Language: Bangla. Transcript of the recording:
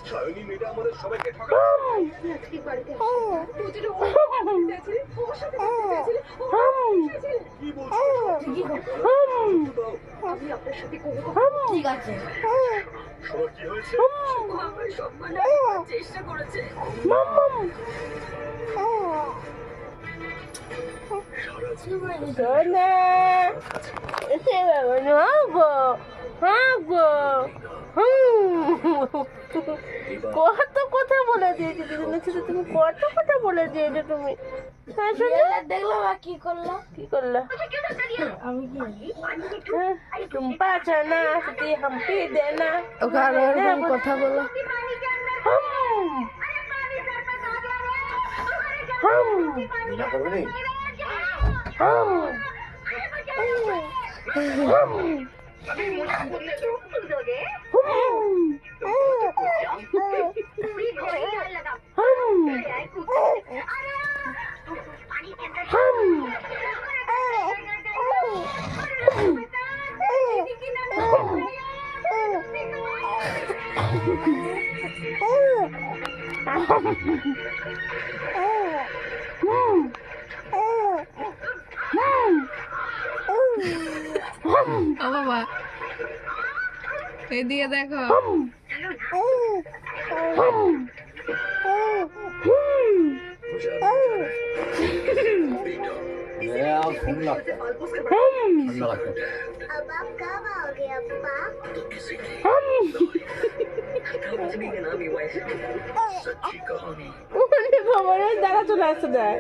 সায়নী মেয়েটা আমাদের সবাইকে ঠকাচ্ছে। আজকে বাড়িতে আসলে ও চাইছিলে, ওর সাথে থাকতে চাইছিলে, কি বলছো? আমি আপনার সাথে কোনো ঠিক আছে। সবার কি হয়েছে? ও আমার সম্মান রাখার চেষ্টা করেছে। সারা জীবন সোনা গো, হ্যাঁ গো, কত কথা বলে দিয়েছে দুজনের সাথে, তুমি কত কথা বলে দিয়েছো তুমি। হ্যাঁ সোনা, দেখলাম আর কি করলাম, কি করলা আমি কি টুম্পা ছানা তুই হাম্পি দে না ওখানে কথা বলো। না করবে নি? ও বাবা, এদিকে দেখো। घूम लगता है, ठंडा लगता है। अब आप कब आओगे अब्बा? तो किसी की समझने का नाम ही हुआ है सच्ची कहानी। বাবা দাঁড়া চলে আসছে দেখ।